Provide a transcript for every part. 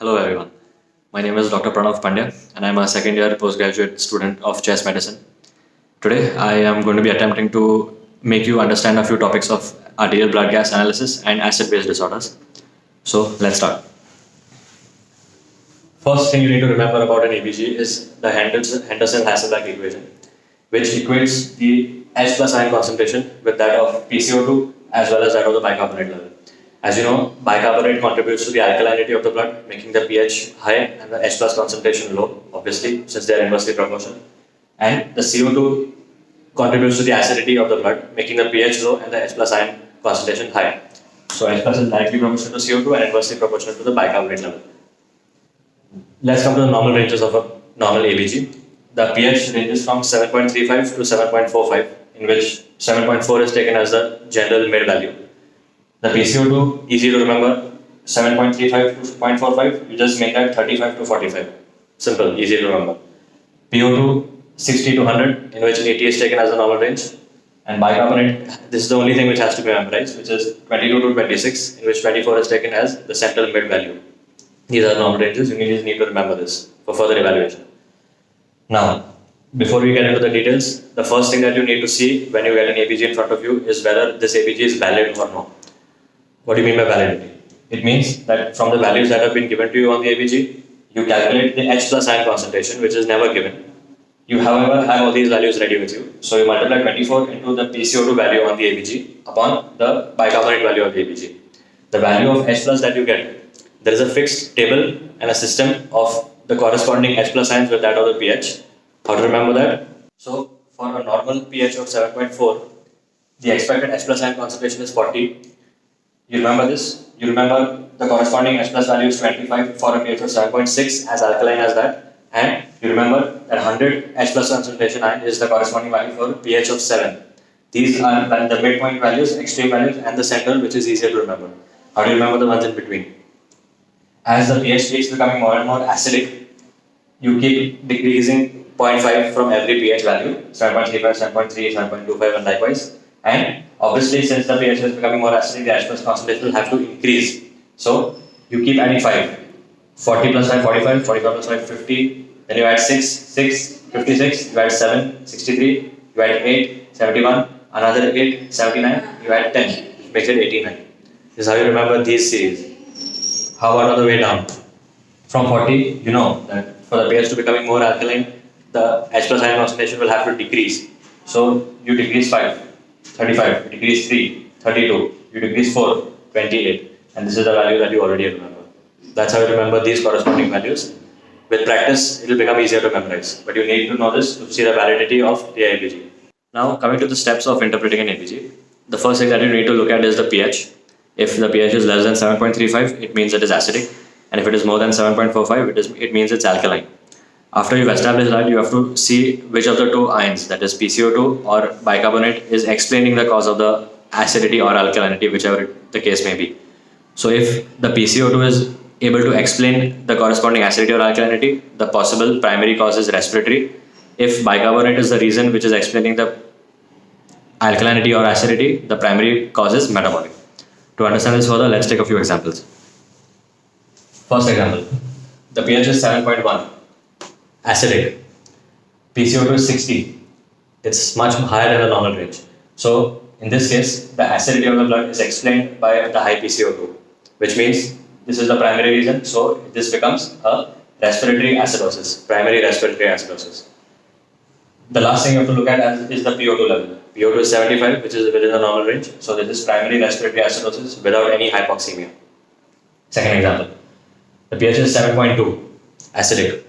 Hello everyone. My name is Dr. Pranav Pandya and I'm a second year postgraduate student of chest medicine. Today I am going to be attempting to make you understand a few topics of arterial blood gas analysis and acid-base disorders. So let's start. First thing you need to remember about an ABG is the Henderson-Hasselbalch equation, which equates the H plus ion concentration with that of PCO2 as well as that of the bicarbonate level. As you know, bicarbonate contributes to the alkalinity of the blood, making the pH high and the H plus concentration low, obviously, since they are inversely proportional. And the CO2 contributes to the acidity of the blood, making the pH low and the H plus ion concentration high. So H plus is directly proportional to CO2 and inversely proportional to the bicarbonate level. Let's come to the normal ranges of a normal ABG. The pH ranges from 7.35 to 7.45, in which 7.4 is taken as the general mid value. The PCO2, easy to remember, 7.35 to 0.45, you just make that 35 to 45. Simple, easy to remember. PO2, 60 to 100, in which 80 is taken as the normal range. And bicarbonate, this is the only thing which has to be memorized, which is 22 to 26, in which 24 is taken as the central mid value. These are normal ranges, you just need to remember this for further evaluation. Now, before we get into the details, the first thing that you need to see when you get an ABG in front of you is whether this ABG is valid or not. What do you mean by validity? It means that from the values that have been given to you on the ABG, you calculate the H plus ion concentration, which is never given. You, however, have all these values ready with you. So you multiply 24 into the PCO2 value on the ABG upon the bicarbonate value of the ABG. The value of H plus that you get, there is a fixed table and a system of the corresponding H plus ions with that of the pH. How to remember that? So for a normal pH of 7.4, the expected H plus ion concentration is 40. You remember this? You remember the corresponding H plus value is 25 for a pH of 7.6 as alkaline as that. And you remember that 100 H plus concentration ion is the corresponding value for pH of 7. These are the midpoint values, extreme values, and the central, which is easier to remember. How do you remember the ones in between? As the pH keeps becoming more and more acidic, you keep decreasing 0.5 from every pH value, 7.35, 7.3, 7.25, and likewise. And obviously, since the pH is becoming more acidic, the H plus concentration will have to increase. So you keep adding 5. 40 plus 5, 45, 45 plus 5, 50. Then you add 6, 56. You add 7, 63. You add 8, 71. Another 8, 79. You add 10, which makes it 89. This is how you remember these series. How about on the way down? From 40, you know that for the pH to becoming more alkaline, the H plus ion concentration will have to decrease. So you decrease 5, 35, you decrease 3, 32, you decrease 4, 28. And this is the value that you already remember. That's how you remember these corresponding values. With practice, it will become easier to memorize. But you need to know this to see the validity of the ABG. Now, coming to the steps of interpreting an ABG, the first thing that you need to look at is the pH. If the pH is less than 7.35, it means it is acidic. And if it is more than 7.45, it means it's alkaline. After you've established that, you have to see which of the two ions, that is PCO2 or bicarbonate, is explaining the cause of the acidity or alkalinity, whichever the case may be. So if the PCO2 is able to explain the corresponding acidity or alkalinity, the possible primary cause is respiratory. If bicarbonate is the reason which is explaining the alkalinity or acidity, the primary cause is metabolic. To understand this further, let's take a few examples. First example, the pH is 7.1, acidic. PCO2 is 60. It's much higher than the normal range. So in this case, the acidity of the blood is explained by the high PCO2, which means this is the primary reason. So this becomes a respiratory acidosis, primary respiratory acidosis. The last thing you have to look at is the PO2 level. PO2 is 75, which is within the normal range. So this is primary respiratory acidosis without any hypoxemia. Second example, the pH is 7.2, acidic.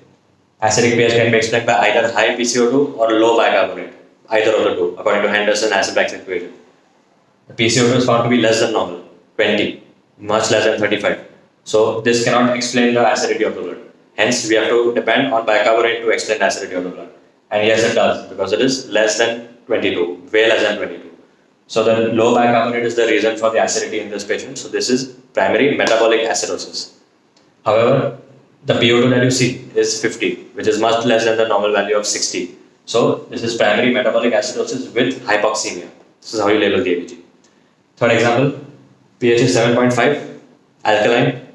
Acidic pH can be explained by either high PCO2 or low bicarbonate, either of the two, according to Henderson-Hasselbalch equation. The PCO2 is found to be less than normal, 20, much less than 35. So this cannot explain the acidity of the blood. Hence, we have to depend on bicarbonate to explain the acidity of the blood. And yes, it does, because it is less than 22, way less than 22. So the low bicarbonate is the reason for the acidity in this patient. So this is primary metabolic acidosis. However, the PO2 that you see is 50, which is much less than the normal value of 60. So this is primary metabolic acidosis with hypoxemia. This is how you label the ABG. Third example, pH is 7.5, alkaline,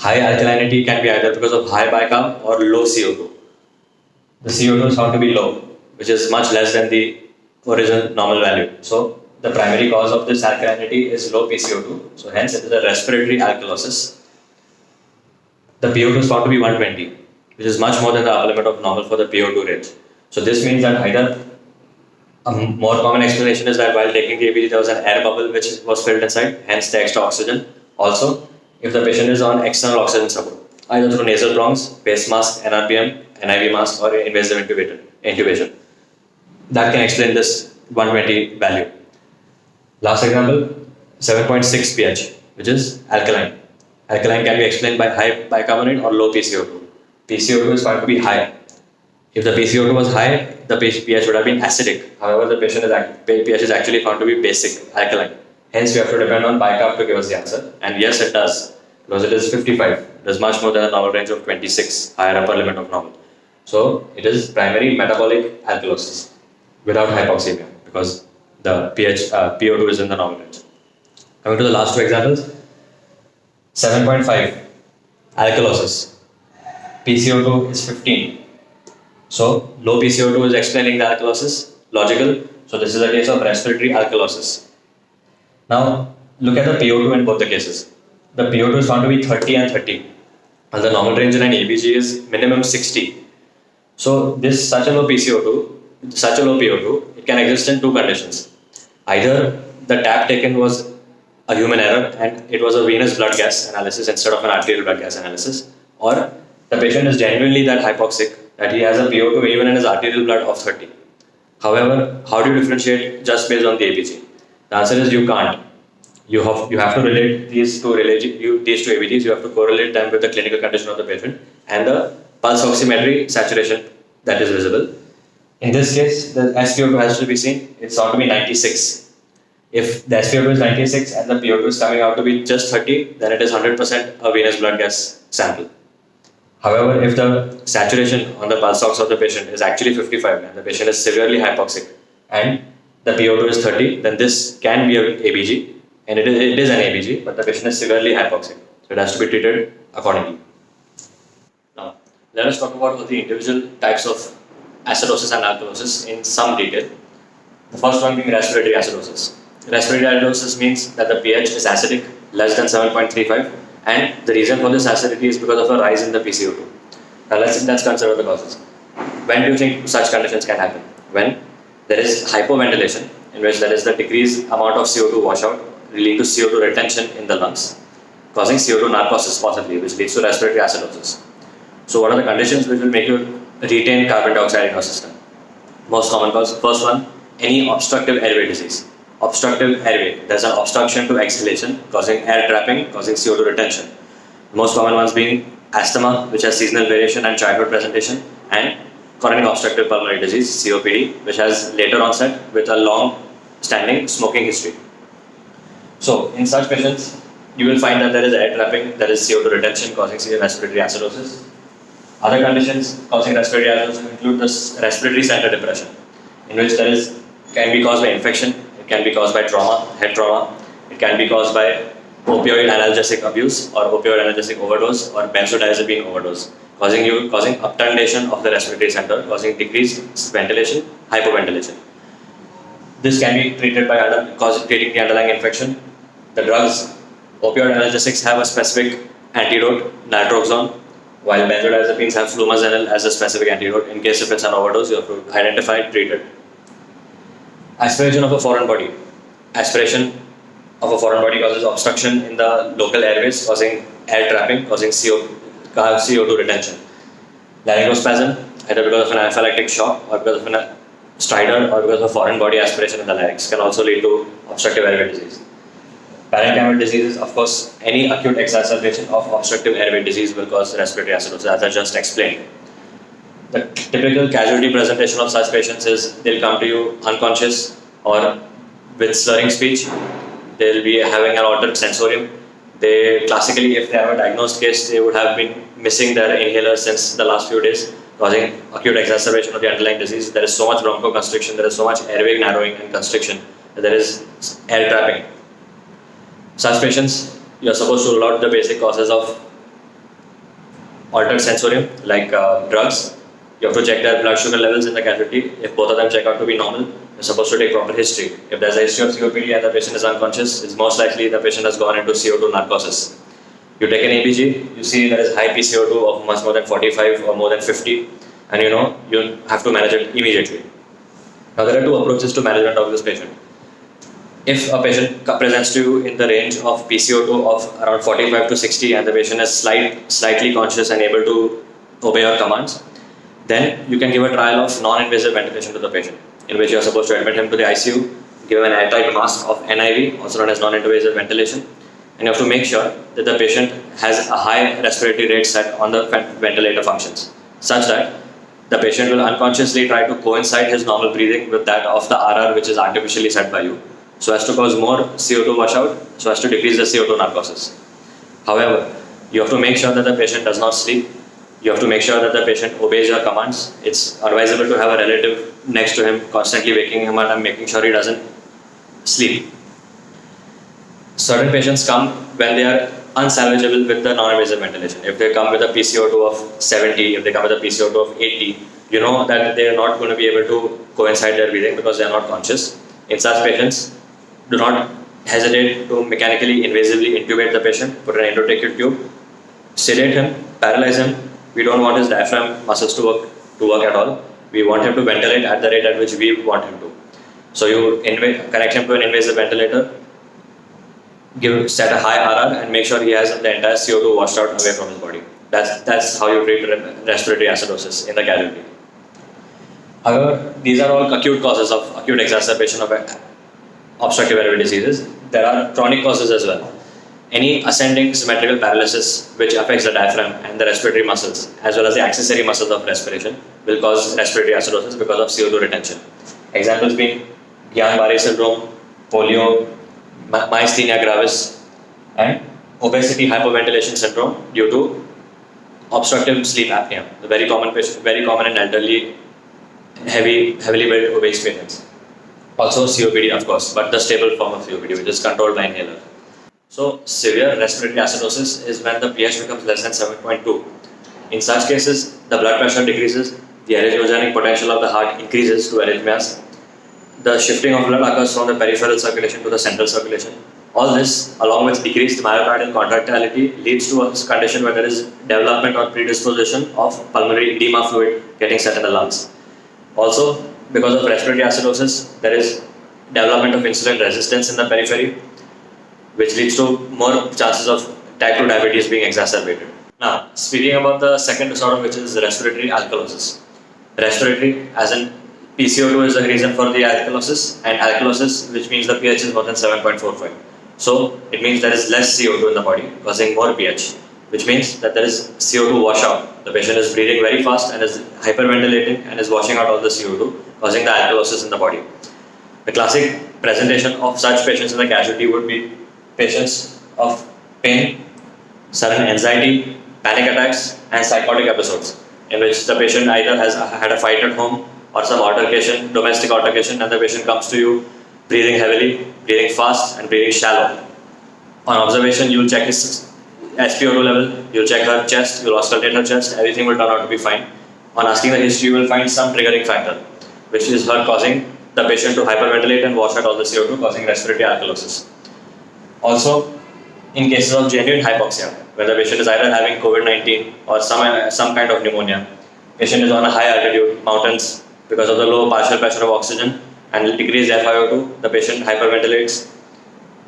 High alkalinity can be either because of high bicarb or low CO2. The CO2 is found to be low, which is much less than the original normal value. So the primary cause of this alkalinity is low PCO2. So hence it is a respiratory alkalosis. The PO2 is found to be 120, which is much more than the upper limit of normal for the PO2 range. So this means that either a more common explanation is that while taking the ABG there was an air bubble which was filled inside, hence the extra oxygen. Also, if the patient is on external oxygen support, either through nasal prongs, face mask, NRBM, NIV mask, or invasive intubation, that can explain this 120 value. Last example, 7.6 pH, which is alkaline. Alkaline can be explained by high bicarbonate or low PCO2. PCO2 is found to be high. If the PCO2 was high, the pH would have been acidic. However, the pH is actually found to be basic, alkaline. Hence, we have to depend on bicarb to give us the answer. And yes, it does, because it is 55. It is much more than a normal range of 26, higher upper limit of normal. So, it is primary metabolic alkalosis without hypoxemia, because the PO2 is in the normal range. Coming to the last two examples, 7.5 alkalosis. PCO2 is 15. So, low PCO2 is explaining the alkalosis, logical. So, this is a case of respiratory alkalosis. Now, look at the PO2 in both the cases. The PO2 is found to be 30 and 30, and the normal range in an ABG is minimum 60. So, such a low PO2, it can exist in two conditions. Either the tap taken was a human error and it was a venous blood gas analysis instead of an arterial blood gas analysis, or the patient is genuinely that hypoxic that he has a PO2 even in his arterial blood of 30. However, how do you differentiate just based on the ABG? The answer is you can't. You have to relate these two ABGs, you have to correlate them with the clinical condition of the patient and the pulse oximetry saturation that is visible. In this case, the SpO2 has to be seen, it's found to be 96. If the SpO2 is 96 and the PO2 is coming out to be just 30, then it is 100% a venous blood gas sample. However, if the saturation on the pulse ox of the patient is actually 55 and the patient is severely hypoxic and the PO2 is 30, then this can be an ABG, and it is an ABG, but the patient is severely hypoxic. So it has to be treated accordingly. Now, let us talk about all the individual types of acidosis and alkalosis in some detail. The first one being respiratory acidosis. Respiratory acidosis means that the pH is acidic, less than 7.35, and the reason for this acidity is because of a rise in the PCO2. Now let's consider the causes. When do you think such conditions can happen? When there is hypoventilation, in which there is the decreased amount of CO2 washout, leading to CO2 retention in the lungs, causing CO2 narcosis possibly, which leads to respiratory acidosis. So what are the conditions which will make you retain carbon dioxide in your system? Most common cause, first one, any obstructive airway disease. Obstructive airway, there's an obstruction to exhalation causing air trapping, causing CO2 retention. The most common ones being asthma, which has seasonal variation and childhood presentation, and chronic obstructive pulmonary disease, COPD, which has later onset with a long-standing smoking history. So, in such patients, you will find that there is air trapping, there is CO2 retention causing severe respiratory acidosis. Other conditions causing respiratory acidosis include this respiratory center depression, in which can be caused by infection, it can be caused by trauma, head trauma, it can be caused by opioid analgesic abuse or opioid analgesic overdose or benzodiazepine overdose, causing obtundation of the respiratory center, causing decreased ventilation, hypoventilation. This can be treated by treating the underlying infection. The drugs, opioid analgesics have a specific antidote, naltrexone, while benzodiazepines have flumazenil as a specific antidote. In case if it's an overdose, you have to identify and treat it. Aspiration of a foreign body. Aspiration of a foreign body causes obstruction in the local airways, causing air trapping, causing CO2 retention. Laryngospasm, either because of an anaphylactic shock or because of a stridor or because of foreign body aspiration in the larynx, can also lead to obstructive airway disease. Parenchymal diseases, of course, any acute exacerbation of obstructive airway disease will cause respiratory acidosis, as I just explained. The typical casualty presentation of such patients is they'll come to you unconscious or with slurring speech. They'll be having an altered sensorium. They classically, if they have a diagnosed case, they would have been missing their inhaler since the last few days, causing acute exacerbation of the underlying disease. There is so much bronchoconstriction, there is so much airway narrowing and constriction, there is air trapping. Such patients, you are supposed to rule out the basic causes of altered sensorium like drugs. You have to check their blood sugar levels in the casualty. If both of them check out to be normal, you're supposed to take proper history. If there's a history of COPD and the patient is unconscious, it's most likely the patient has gone into CO2 narcosis. You take an EBG, you see there is high PCO2 of much more than 45 or more than 50, and you have to manage it immediately. Now there are two approaches to management of this patient. If a patient presents to you in the range of PCO2 of around 45 to 60 and the patient is slightly conscious and able to obey your commands, then you can give a trial of non-invasive ventilation to the patient, in which you are supposed to admit him to the ICU, give him an airtight mask of NIV, also known as non-invasive ventilation, and you have to make sure that the patient has a high respiratory rate set on the ventilator functions, such that the patient will unconsciously try to coincide his normal breathing with that of the RR which is artificially set by you, so as to cause more CO2 washout, so as to decrease the CO2 narcosis. However, you have to make sure that the patient does not sleep. You have to make sure that the patient obeys your commands. It's advisable to have a relative next to him, constantly waking him up and making sure he doesn't sleep. Certain patients come when they are unsalvageable with the non-invasive ventilation. If they come with a PCO2 of 70, if they come with a PCO2 of 80, you know that they are not going to be able to coincide their breathing because they are not conscious. In such patients, do not hesitate to mechanically invasively intubate the patient, put an endotracheal tube, sedate him, paralyze him. We don't want his diaphragm muscles to work at all. We want him to ventilate at the rate at which we want him to. So you connect him to an invasive ventilator, set a high RR, and make sure he has the entire CO2 washed out away from his body. That's how you treat respiratory acidosis in the casualty. However, these are all acute causes of acute exacerbation of obstructive airway diseases. There are chronic causes as well. Any ascending symmetrical paralysis which affects the diaphragm and the respiratory muscles as well as the accessory muscles of respiration will cause respiratory acidosis because of CO2 retention. Examples being Guillain-Barré syndrome, polio, myasthenia gravis, and obesity hypoventilation syndrome due to obstructive sleep apnea, the very common in elderly, heavily built obese patients. Also COPD, of course, but the stable form of COPD, which is controlled by inhaler. So severe respiratory acidosis is when the pH becomes less than 7.2. In such cases, the blood pressure decreases, the arrhythmogenic potential of the heart increases to arrhythmias, the shifting of blood occurs from the peripheral circulation to the central circulation. All this, along with decreased myocardial contractility, leads to a condition where there is development or predisposition of pulmonary edema fluid getting set in the lungs. Also, because of respiratory acidosis, there is development of insulin resistance in the periphery, which leads to more chances of type 2 diabetes being exacerbated. Now, speaking about the second disorder, which is respiratory alkalosis. Respiratory, as in PCO2 is the reason for the alkalosis, and alkalosis, which means the pH is more than 7.45. So, it means there is less CO2 in the body, causing more pH, which means that there is CO2 washout. The patient is breathing very fast and is hyperventilating and is washing out all the CO2, causing the alkalosis in the body. The classic presentation of such patients in the casualty would be patients of pain, sudden anxiety, panic attacks, and psychotic episodes, in which the patient either has had a fight at home or some altercation, domestic altercation, and the patient comes to you breathing heavily, breathing fast, and breathing shallow. On observation, you'll check his SpO2 level, you'll check her chest, you'll auscultate her chest, everything will turn out to be fine. On asking the history, you will find some triggering factor, which is her causing the patient to hyperventilate and wash out all the CO2, causing respiratory alkalosis. Also, in cases of genuine hypoxia, where the patient is either having COVID-19 or some kind of pneumonia, patient is on a high altitude, mountains, because of the low partial pressure of oxygen and decreased FiO2, the patient hyperventilates.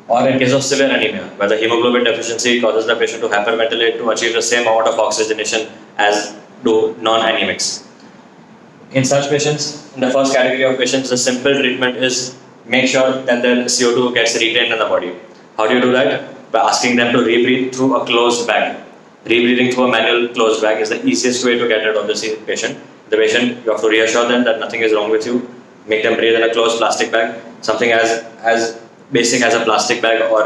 Or in case of severe anemia, where the hemoglobin deficiency causes the patient to hyperventilate to achieve the same amount of oxygenation as do non-anemics. In such patients, in the first category of patients, the simple treatment is make sure that their CO2 gets retained in the body. How do you do that? By asking them to rebreathe through a closed bag. Rebreathing through a manual closed bag is the easiest way to get rid of the patient. The patient, you have to reassure them that nothing is wrong with you. Make them breathe in a closed plastic bag. Something as basic as a plastic bag or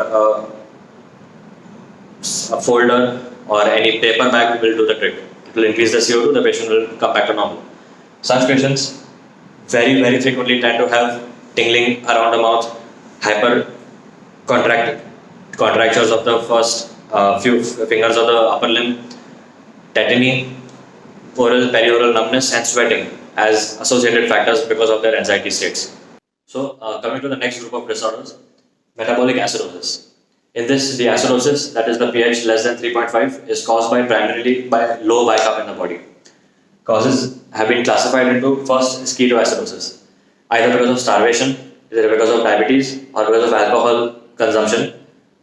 a folder or any paper bag will do the trick. It will increase the CO2, the patient will come back to normal. Such patients very, very frequently tend to have tingling around the mouth, contractures of the first few fingers of the upper limb, tetany, oral perioral numbness, and sweating as associated factors because of their anxiety states. So, coming to the next group of disorders, metabolic acidosis. In this, the acidosis, that is the pH less than 3.5, is caused primarily by low bicarb in the body. Causes have been classified into: first is ketoacidosis, either because of starvation, either because of diabetes, or because of alcohol consumption.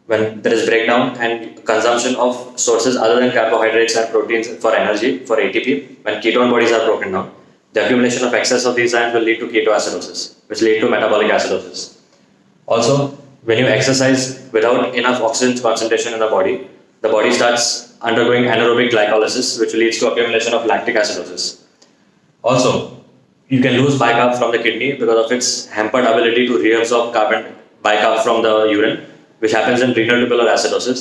When there is breakdown and consumption of sources other than carbohydrates and proteins for energy, for ATP, when ketone bodies are broken down, the accumulation of excess of these ions will lead to ketoacidosis, which lead to metabolic acidosis. Also, when you exercise without enough oxygen concentration in the body starts undergoing anaerobic glycolysis, which leads to accumulation of lactic acidosis. Also, you can lose bicarb from the kidney because of its hampered ability to reabsorb carbon bicarb from the urine, which happens in renal tubular acidosis.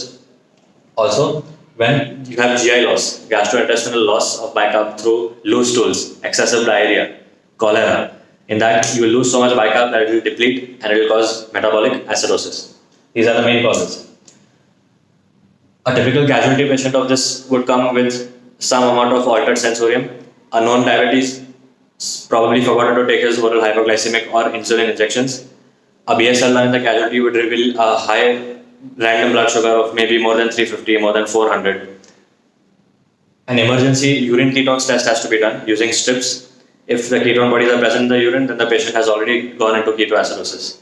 Also, when you have GI loss, gastrointestinal loss of bicarb through loose stools, excessive diarrhea, cholera, in that you will lose so much bicarb that it will deplete and it will cause metabolic acidosis. These are the main causes. A typical casualty patient of this would come with some amount of altered sensorium, a known diabetes, probably forgotten to take his oral hypoglycemic or insulin injections. A BSL in the casualty would reveal a high random blood sugar of maybe more than 350, more than 400. An emergency urine ketones test has to be done using strips. If the ketone bodies are present in the urine, then the patient has already gone into ketoacidosis.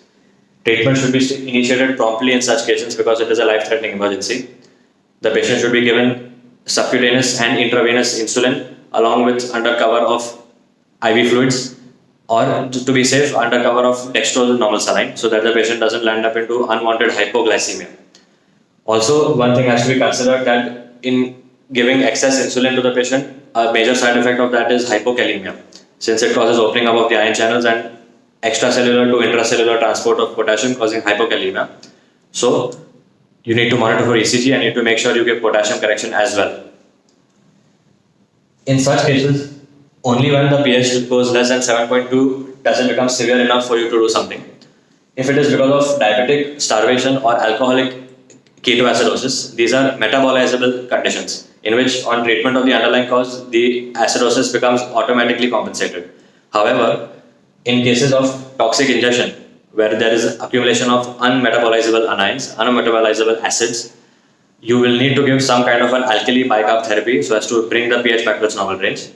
Treatment should be initiated promptly in such cases because it is a life-threatening emergency. The patient should be given subcutaneous and intravenous insulin along with under cover of IV fluids, or to be safe, under cover of dextrose normal saline, so that the patient doesn't land up into unwanted hypoglycemia. Also, one thing has to be considered, that in giving excess insulin to the patient, a major side effect of that is hypokalemia, since it causes opening up of the ion channels and extracellular to intracellular transport of potassium, causing hypokalemia. So, you need to monitor for ECG and you need to make sure you give potassium correction as well. In such cases, only when the pH goes less than 7.2 does it become severe enough for you to do something. If it is because of diabetic, starvation, or alcoholic ketoacidosis, these are metabolizable conditions in which, on treatment of the underlying cause, the acidosis becomes automatically compensated. However, in cases of toxic ingestion, where there is accumulation of unmetabolizable anions, unmetabolizable acids, you will need to give some kind of an alkali bicarb therapy so as to bring the pH back to its normal range.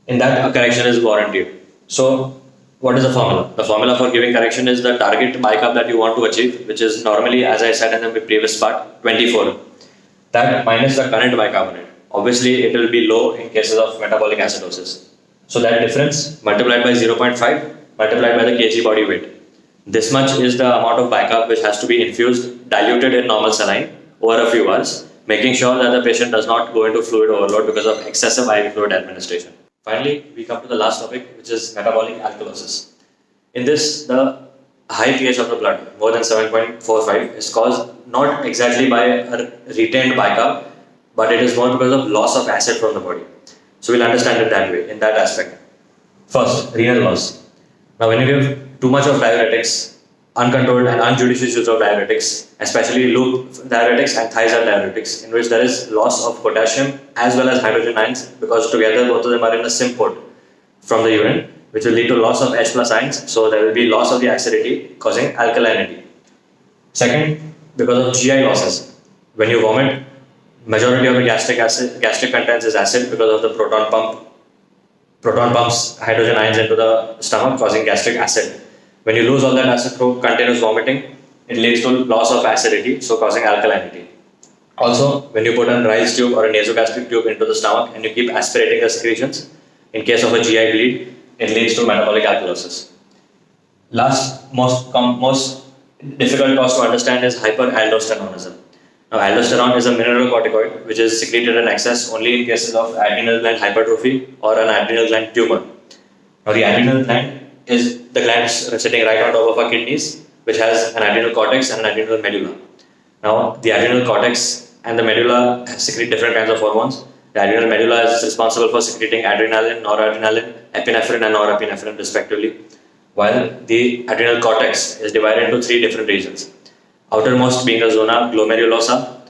In that, a correction is warranted. So, what is the formula? The formula for giving correction is the target bicarb that you want to achieve, which is normally, as I said in the previous part, 24. That minus the current bicarbonate. Obviously, it will be low in cases of metabolic acidosis. So, that difference multiplied by 0.5 multiplied by the kg body weight. This much is the amount of bicarb which has to be infused, diluted in normal saline over a few hours, making sure that the patient does not go into fluid overload because of excessive IV fluid administration. Finally, we come to the last topic, which is metabolic alkalosis. In this, the high pH of the blood, more than 7.45, is caused not exactly by a retained bicarb, but it is more because of loss of acid from the body. So we'll understand it that way, in that aspect. First, renal loss. Now, when you give too much of diuretics, uncontrolled and unjudicious use of diuretics, especially loop diuretics and thiazide diuretics, in which there is loss of potassium as well as hydrogen ions, because together both of them are in a symport from the urine, which will lead to loss of H plus ions, so there will be loss of the acidity causing alkalinity. Second, because of GI losses. When you vomit, majority of the gastric contents is acid because of the proton pumps hydrogen ions into the stomach, causing gastric acid. When you lose all that acid through continuous vomiting, it leads to loss of acidity, so causing alkalinity. Also, when you put a Ryle's tube or a nasogastric tube into the stomach and you keep aspirating the secretions, in case of a GI bleed, it leads to metabolic alkalosis. Last, most difficult cause to understand is hyperaldosteronism. Now, aldosterone is a mineralocorticoid which is secreted in excess only in cases of adrenal gland hypertrophy or an adrenal gland tumor. Now, the adrenal gland is the gland sitting right on top of our kidneys, which has an adrenal cortex and an adrenal medulla. Now, the adrenal cortex and the medulla secrete different kinds of hormones. The adrenal medulla is responsible for secreting adrenaline, noradrenaline, epinephrine and norepinephrine respectively, while the adrenal cortex is divided into three different regions. Outermost being the zona glomerulosa,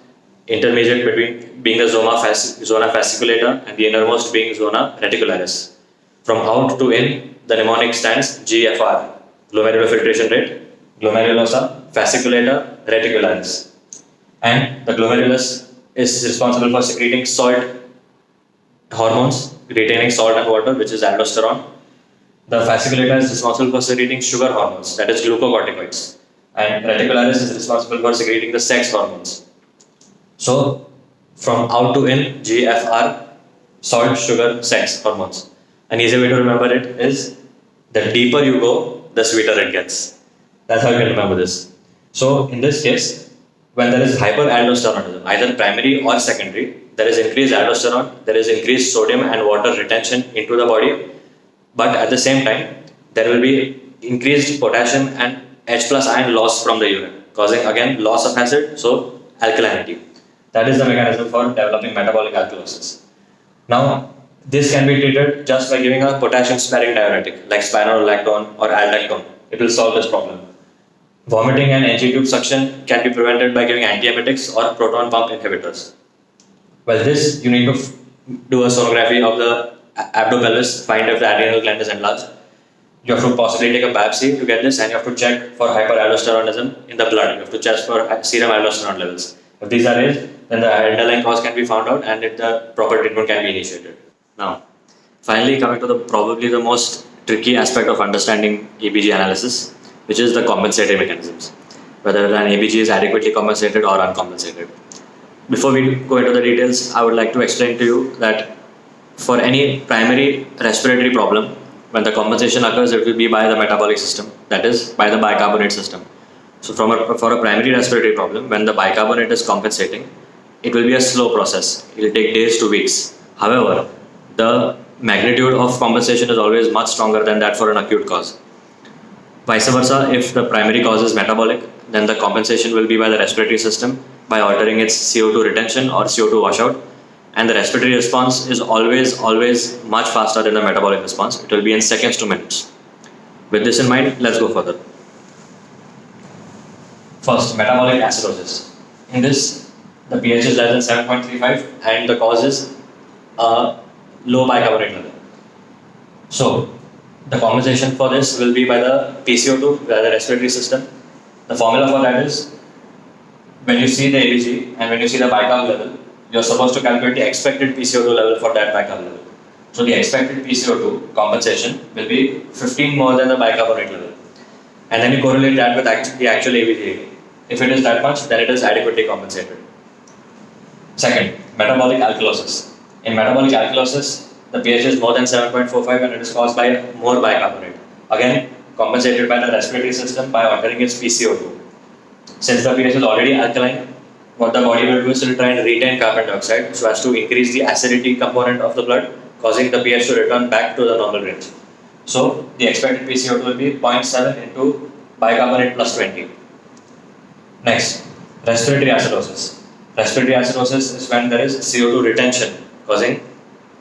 intermediate between being the zona fasciculata and the innermost being zona reticularis. From out to in, the mnemonic stands GFR, glomerular filtration rate, glomerulosa, fasciculata, reticularis. And the glomerulus is responsible for secreting salt hormones, retaining salt and water, which is aldosterone. The fasciculata is responsible for secreting sugar hormones, that is glucocorticoids. And reticularis is responsible for secreting the sex hormones. So, from out to in, GFR, salt, sugar, sex hormones. An easy way to remember it is the deeper you go, the sweeter it gets. That's how you can remember this. So, in this case, when there is hyperaldosteronism, either primary or secondary, there is increased aldosterone, there is increased sodium and water retention into the body, but at the same time, there will be increased potassium and H plus ion loss from the urine, causing again loss of acid, so alkalinity. That is the mechanism for developing metabolic alkalosis. Now, this can be treated just by giving a potassium sparing diuretic like spironolactone or aldactone. It will solve this problem. Vomiting and NG tube suction can be prevented by giving antiemetics or proton pump inhibitors. Well, this you need to do a sonography of the abdopelvis, find if the adrenal gland is enlarged. You have to possibly take a biopsy to get this, and you have to check for hyperaldosteronism in the blood. You have to check for serum aldosterone levels. If these are raised, then the underlying cause can be found out and the proper treatment can be initiated. Now, finally coming to probably the most tricky aspect of understanding ABG analysis, which is the compensatory mechanisms, whether an ABG is adequately compensated or uncompensated. Before we go into the details, I would like to explain to you that for any primary respiratory problem, when the compensation occurs, it will be by the metabolic system, that is, by the bicarbonate system. So for a primary respiratory problem, when the bicarbonate is compensating, it will be a slow process. It will take days to weeks. However, the magnitude of compensation is always much stronger than that for an acute cause. Vice versa, if the primary cause is metabolic, then the compensation will be by the respiratory system by altering its CO2 retention or CO2 washout. And the respiratory response is always much faster than the metabolic response. It will be in seconds to minutes. With this in mind, let's go further. First, metabolic acidosis. In this, the pH is less than 7.35 and the cause is low bicarbonate level. So, the compensation for this will be by the PCO2, by the respiratory system. The formula for that is, when you see the ABG and when you see the bicarb level, you're supposed to calculate the expected PCO2 level for that bicarb level. So the expected PCO2 compensation will be 15 more than the bicarbonate level. And then you correlate that with the actual ABG. If it is that much, then it is adequately compensated. Second, metabolic alkalosis. In metabolic alkalosis, the pH is more than 7.45 and it is caused by more bicarbonate. Again, compensated by the respiratory system by altering its PCO2. Since the pH is already alkaline, what the body will do is it will try and retain carbon dioxide so as to increase the acidity component of the blood, causing the pH to return back to the normal range. So, the expected PCO2 will be 0.7 into bicarbonate plus 20. Next, respiratory acidosis. Respiratory acidosis is when there is CO2 retention, causing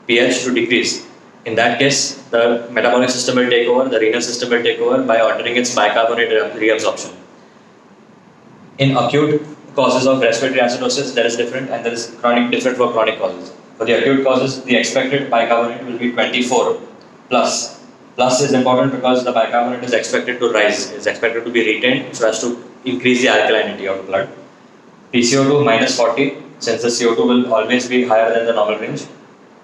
pH to decrease. In that case, the metabolic system will take over, the renal system will take over by altering its bicarbonate reabsorption. In acute causes of respiratory acidosis, there is different and there is different for chronic causes. For the acute causes, the expected bicarbonate will be 24 plus. Plus is important because the bicarbonate is expected to rise, is expected to be retained so as to increase the alkalinity of the blood. PCO2 minus 40, since the CO2 will always be higher than the normal range,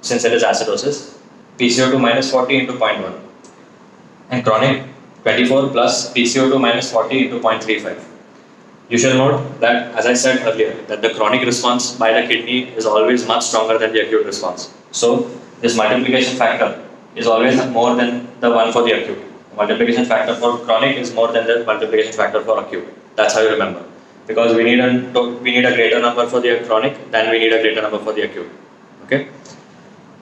since it is acidosis. PCO2 minus 40 into 0.1. And chronic, 24 plus PCO2 minus 40 into 0.35. You shall note that, as I said earlier, that the chronic response by the kidney is always much stronger than the acute response. So, this multiplication factor is always more than the one for the acute. The multiplication factor for chronic is more than the multiplication factor for acute. That's how you remember. Because we need a greater number for the chronic than we need a greater number for the acute. Okay.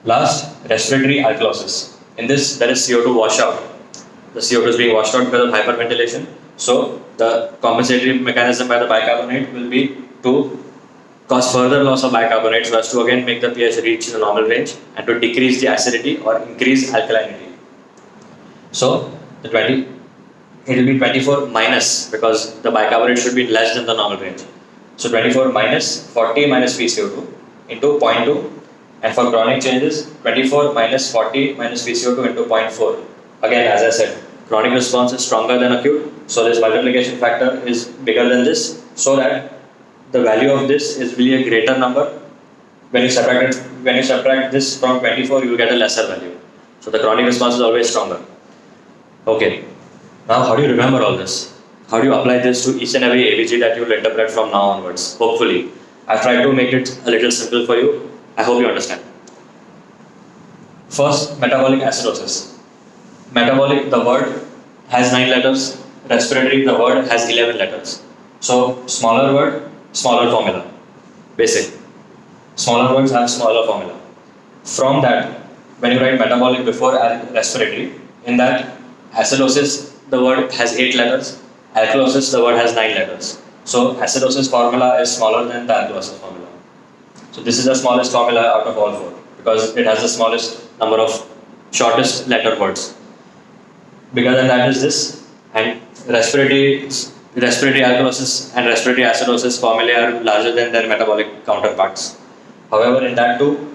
Last, respiratory alkalosis. In this, there is CO2 washout. The CO2 is being washed out because of hyperventilation. So, the compensatory mechanism by the bicarbonate will be to cause further loss of bicarbonate so as to again make the pH reach the normal range and to decrease the acidity or increase alkalinity. So, it will be 24 minus because the bicarbonate should be less than the normal range. So 24 minus 40 minus PCO2 into 0.2, and for chronic changes 24 minus 40 minus PCO2 into 0.4. Again, as I said, chronic response is stronger than acute, so this multiplication factor is bigger than this, so that the value of this is really a greater number. When you subtract this from 24, you will get a lesser value. So the chronic response is always stronger. Okay. Now, how do you remember all this? How do you apply this to each and every ABG that you will interpret from now onwards? Hopefully, I've tried to make it a little simple for you. I hope you understand. First, metabolic acidosis. Metabolic, the word has 9 letters. Respiratory, the word has 11 letters. So, smaller word, smaller formula. Basic. Smaller words have smaller formula. From that, when you write metabolic before respiratory, in that acidosis, the word has 8 letters. Alkalosis, the word has 9 letters. So, acidosis formula is smaller than the alkalosis formula. So, this is the smallest formula out of all 4 because it has the smallest number of shortest letter words. Bigger than that is this, and respiratory alkalosis and respiratory acidosis formulae are larger than their metabolic counterparts. However, in that too,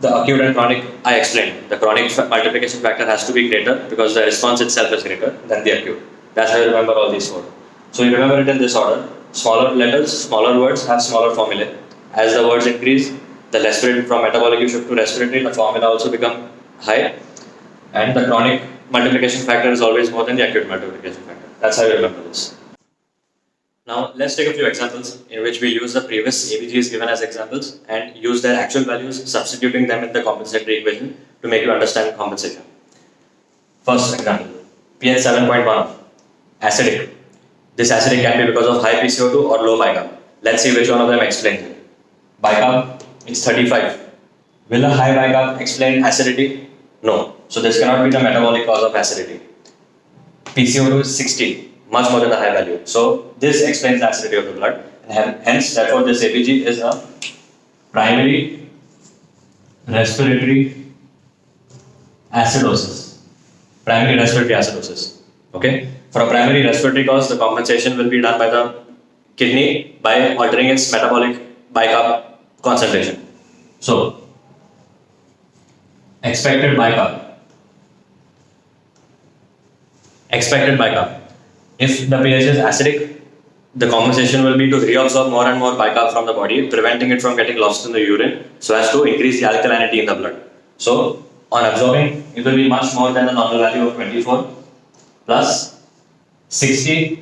the acute and chronic I explained. The chronic multiplication factor has to be greater because the response itself is greater than the acute. That's how you remember all these 4. So you remember it in this order. Smaller letters, smaller words have smaller formulae. As the words increase, the respiratory from metabolic you shift to respiratory, the formula also become high. And the chronic multiplication factor is always more than the acute multiplication factor. That's how you remember this. Now, let's take a few examples in which we use the previous ABGs given as examples and use their actual values, substituting them in the compensatory equation to make you understand compensation. First example, pH 7.1, acidic. This acidic can be because of high PCO2 or low bicarb. Let's see which one of them explains it. Bicarb is 35. Will a high bicarb explain acidity? No. So this cannot be the metabolic cause of acidity. PCO2 is 60, much more than the high value. So this explains the acidity of the blood. And hence, therefore, this ABG is a primary respiratory acidosis. Primary respiratory acidosis. Okay. For a primary respiratory cause, the compensation will be done by the kidney by altering its metabolic bicarb concentration. So, expected bicarb. If the pH is acidic, the compensation will be to reabsorb more and more bicarb from the body, preventing it from getting lost in the urine, so as to increase the alkalinity in the blood. So, on absorbing, it will be much more than the normal value of 24 plus 60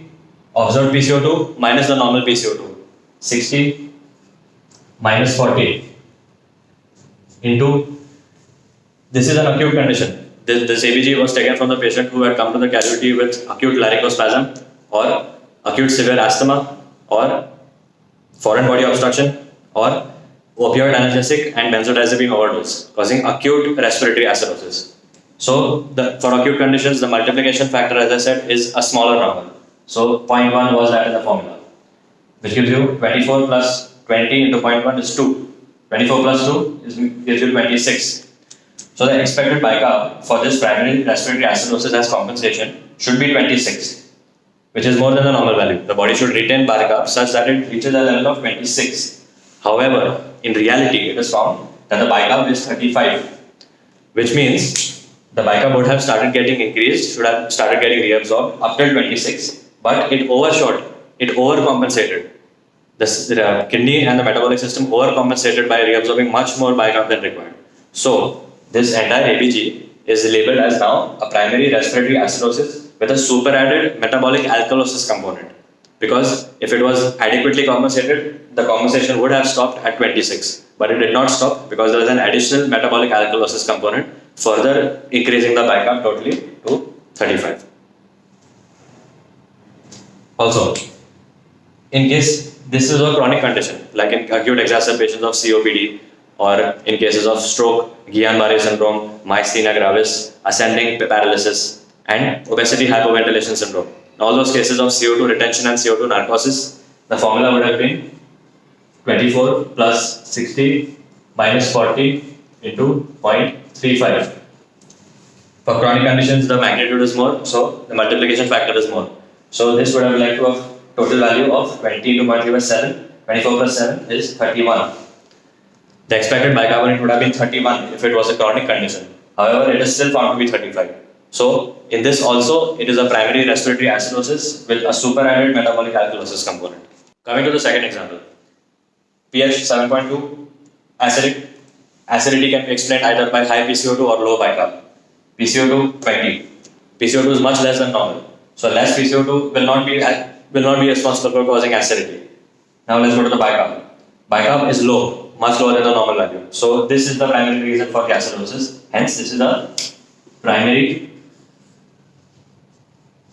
observed PCO2 minus the normal PCO2. 60 minus 40 into, this is an acute condition. This ABG was taken from the patient who had come to the casualty with acute laryngosspasm or acute severe asthma or foreign body obstruction or opioid analgesic and benzodiazepine overdose causing acute respiratory acidosis. So for acute conditions, the multiplication factor, as I said, is a smaller number. So 0.1 was that in the formula, which gives you 24 plus 20 into 0.1 is 2. 24 plus 2 gives you 26. So the expected bicarb for this primary respiratory acidosis as compensation should be 26, which is more than the normal value. The body should retain bicarb such that it reaches a level of 26. However, in reality, it is found that the bicarb is 35, which means the bicarb would have started getting increased, should have started getting reabsorbed up till 26, but it overshot, it overcompensated. The kidney and the metabolic system overcompensated by reabsorbing much more bicarb than required. So, this entire ABG is labeled as now a primary respiratory acidosis with a superadded metabolic alkalosis component. Because if it was adequately compensated, the compensation would have stopped at 26. But it did not stop because there was an additional metabolic alkalosis component, further increasing the bicarb totally to 35. Also, in case this is a chronic condition, like in acute exacerbations of COPD, or in cases of stroke, Guillain-Barré syndrome, myasthenia gravis, ascending paralysis, and obesity hypoventilation syndrome. In all those cases of CO2 retention and CO2 narcosis, the formula would have been 24 plus 60 minus 40 into 0.35. For chronic conditions, the magnitude is more, so the multiplication factor is more. So this would have led to a total value of 20 into 0.3 by 7. 24 plus 7 is 31. The expected bicarbonate would have been 31 if it was a chronic condition. However, it is still found to be 35. So, in this also, it is a primary respiratory acidosis with a superadded metabolic alkalosis component. Coming to the second example, pH 7.2, acidic. Acidity can be explained either by high PCO2 or low bicarb. PCO2 20. PCO2 is much less than normal. So less PCO2 will not be responsible for causing acidity. Now let's go to the bicarb. Bicarb is low, much lower than the normal value. So this is the primary reason for acidosis. Hence, this is the primary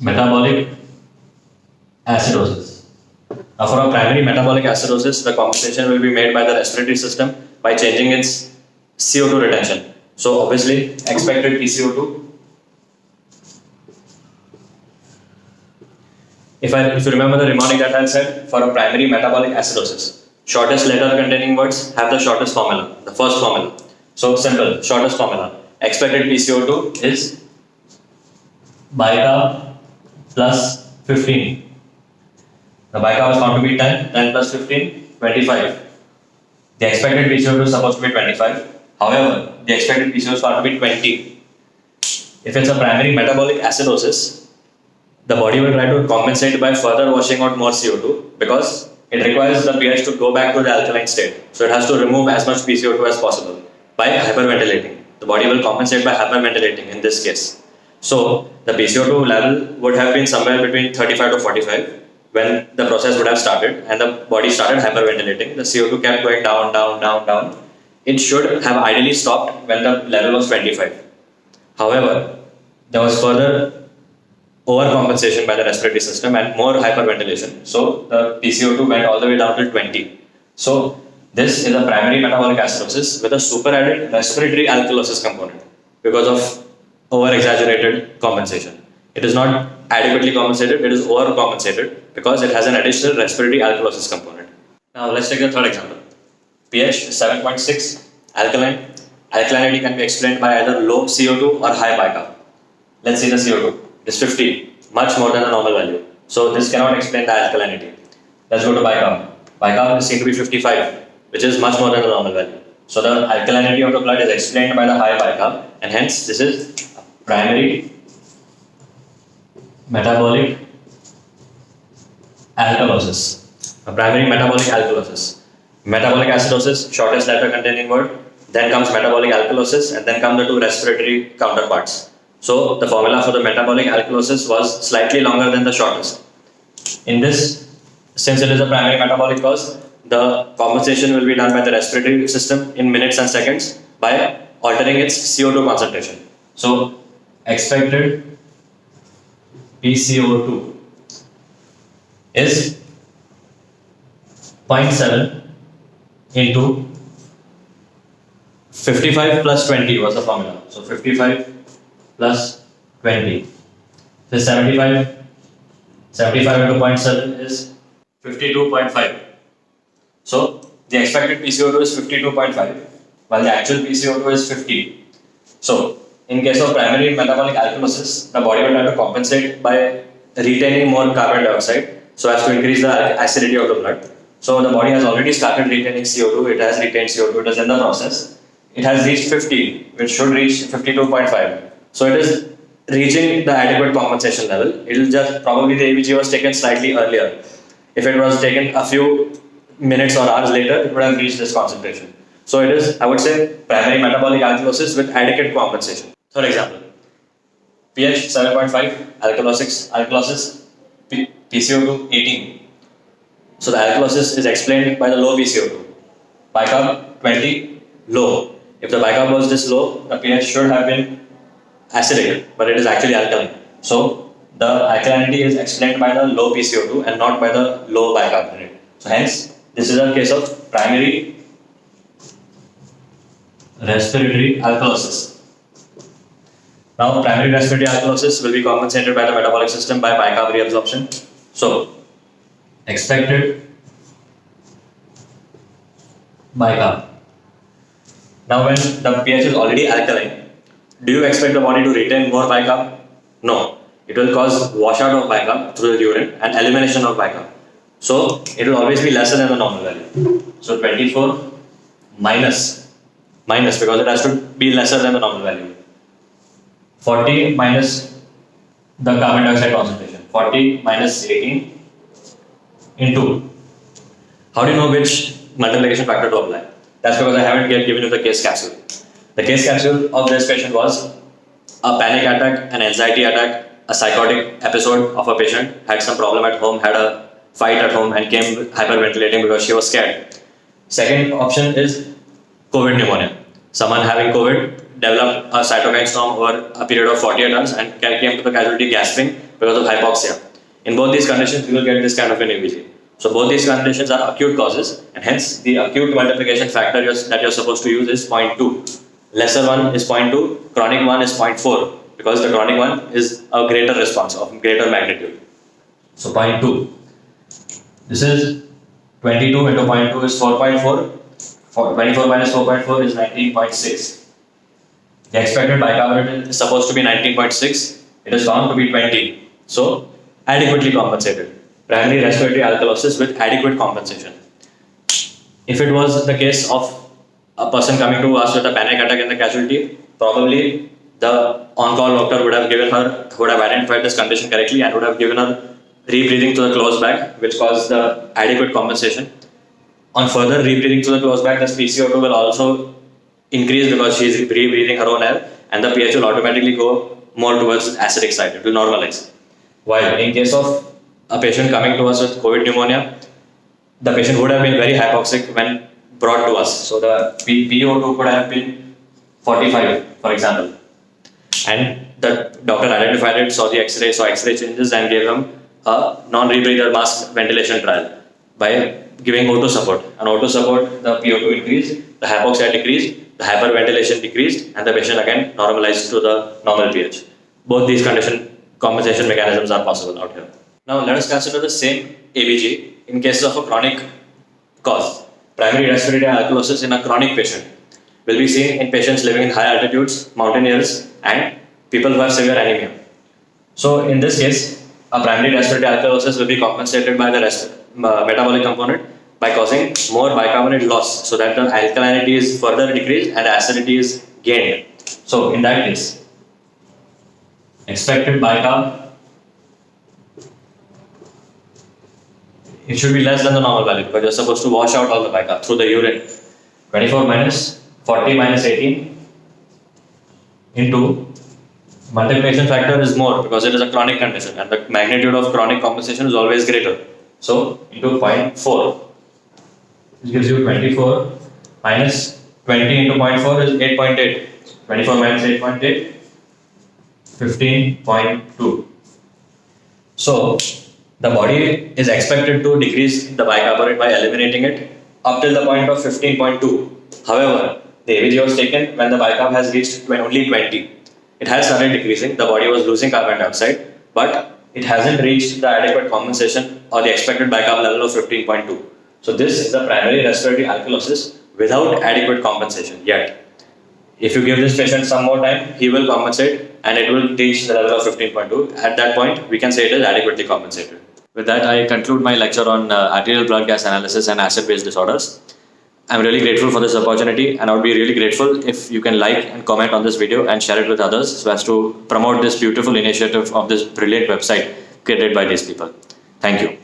metabolic acidosis. Now for a primary metabolic acidosis, the compensation will be made by the respiratory system by changing its CO2 retention. So obviously, expected PCO2. If you remember the mnemonic that I said for a primary metabolic acidosis, shortest letter containing words have the shortest formula, the first formula. So simple, shortest formula. Expected PCO2 is bicarb plus 15. The bicarb is found to be 10, 10 plus 15, 25. The expected PCO2 is supposed to be 25. However, the expected PCO2 is found to be 20. If it's a primary metabolic acidosis, the body will try to compensate by further washing out more CO2 because it requires the pH to go back to the alkaline state. So it has to remove as much PCO2 as possible by hyperventilating. The body will compensate by hyperventilating in this case. So the PCO2 level would have been somewhere between 35 to 45 when the process would have started and the body started hyperventilating. The CO2 kept going down, down, down, down. It should have ideally stopped when the level was 25. However, there was further overcompensation by the respiratory system and more hyperventilation. So the PCO2 went all the way down to 20. So this is a primary metabolic acidosis with a superadded respiratory alkalosis component because of over-exaggerated compensation. It is not adequately compensated, it is overcompensated because it has an additional respiratory alkalosis component. Now let's take the third example. pH 7.6, alkaline. Alkalinity can be explained by either low CO2 or high bicarb. Let's see the CO2. It is 50, much more than the normal value. So this cannot explain the alkalinity. Let's go to bicarb. Bicarb is seen to be 55, which is much more than the normal value. So the alkalinity of the blood is explained by the high bicarb, and hence this is primary metabolic alkalosis. A primary metabolic alkalosis. Metabolic acidosis, shortest letter containing word, then comes metabolic alkalosis, and then come the two respiratory counterparts. So the formula for the metabolic alkalosis was slightly longer than the shortest. In this, since it is a primary metabolic cause, the compensation will be done by the respiratory system in minutes and seconds by altering its CO2 concentration. So expected PCO2 is 0.7 into 55 plus 20 was the formula. So 55 plus 20. So 75 into 0.7 is 52.5. So the expected PCO2 is 52.5 while the actual PCO2 is 50. So in case of primary metabolic alkalosis, the body will have to compensate by retaining more carbon dioxide so as to increase the acidity of the blood. So the body has already started retaining CO2, it has retained CO2, it is in the process. It has reached 50, which should reach 52.5. So it is reaching the adequate compensation level. It will just probably the ABG was taken slightly earlier. If it was taken a few minutes or hours later, it would have reached this concentration. So it is, I would say, primary metabolic alkalosis with adequate compensation. Third example, pH 7.5, alkalosis, PCO2 18. So the alkalosis is explained by the low PCO2. Bicarb 20, low. If the bicarb was this low, the pH should have been acidic, but it is actually alkaline. So the alkalinity is explained by the low PCO2 and not by the low bicarbonate. So hence, this is a case of primary respiratory alkalosis. Now, primary respiratory alkalosis will be compensated by the metabolic system by bicarb reabsorption. So, expected bicarb. Now, when the pH is already alkaline, do you expect the body to retain more bicarb? No. It will cause washout of bicarb through the urine and elimination of bicarb. So it will always be lesser than the normal value. So 24 minus because it has to be lesser than the normal value. 40 minus the carbon dioxide concentration. 40 minus 18 into. How do you know which multiplication factor to apply? That's because I haven't yet given you the case capsule. The case capsule of this patient was a panic attack, an anxiety attack, a psychotic episode of a patient, had some problem at home, had a fight at home and came hyperventilating because she was scared. Second option is COVID pneumonia. Someone having COVID developed a cytokine storm over a period of 48 hours and came to the casualty gasping because of hypoxia. In both these conditions, you will get this kind of an EVG. So both these conditions are acute causes, and hence the acute multiplication factor that you're supposed to use is 0.2. Lesser one is 0.2, chronic one is 0.4, because the chronic one is a greater response of greater magnitude. So 0.2. This is 22 into 0.2 is 4.4. 24 minus 4.4 is 19.6. The expected bicarbonate is supposed to be 19.6. It is found to be 20. So adequately compensated. Primary respiratory alkalosis with adequate compensation. If it was the case of a person coming to us with a panic attack in the casualty, probably the on-call doctor would have identified this condition correctly and would have given her rebreathing to the closed bag, which caused the adequate compensation. On further rebreathing to the closed bag, the PCO2 will also increase because she is rebreathing her own air, and the pH will automatically go more towards acidic side. It will normalize. While in case of a patient coming to us with COVID pneumonia, the patient would have been very hypoxic when brought to us. So the PO2 could have been 45, for example. And the doctor identified it, saw the X-ray, saw X-ray changes, and gave them a non-rebreather mask ventilation trial by giving O2 support. And O2 support, the PO2 increased, the hypoxia decreased, the hyperventilation decreased, and the patient again normalized to the normal pH. Both these compensation mechanisms are possible out here. Now let us consider the same ABG in cases of a chronic cause. Primary respiratory alkalosis in a chronic patient will be seen in patients living in high altitudes, mountaineers, and people who have severe anemia. So in this case, a primary respiratory alkalosis will be compensated by the metabolic component by causing more bicarbonate loss, so that the alkalinity is further decreased and the acidity is gained. So in that case, expected bicarb, it should be less than the normal value because you're supposed to wash out all the bicarb through the urine. 24 minus 40 minus 18 into multiplication factor is more because it is a chronic condition and the magnitude of chronic compensation is always greater. So into 0.4, which gives you 24 minus 20 into 0.4 is 8.8. 24 minus 8.8, 15.2. So the body is expected to decrease the bicarbonate by eliminating it up till the point of 15.2. However, the ABG was taken when the bicarb has reached only 20. It has started decreasing, the body was losing carbon dioxide, but it hasn't reached the adequate compensation or the expected bicarb level of 15.2. So this is the primary respiratory alkalosis without adequate compensation yet. If you give this patient some more time, he will compensate and it will reach the level of 15.2. At that point, we can say it is adequately compensated. With that, I conclude my lecture on arterial blood gas analysis and acid-base disorders. I'm really grateful for this opportunity, and I would be really grateful if you can like and comment on this video and share it with others so as to promote this beautiful initiative of this brilliant website created by these people. Thank you.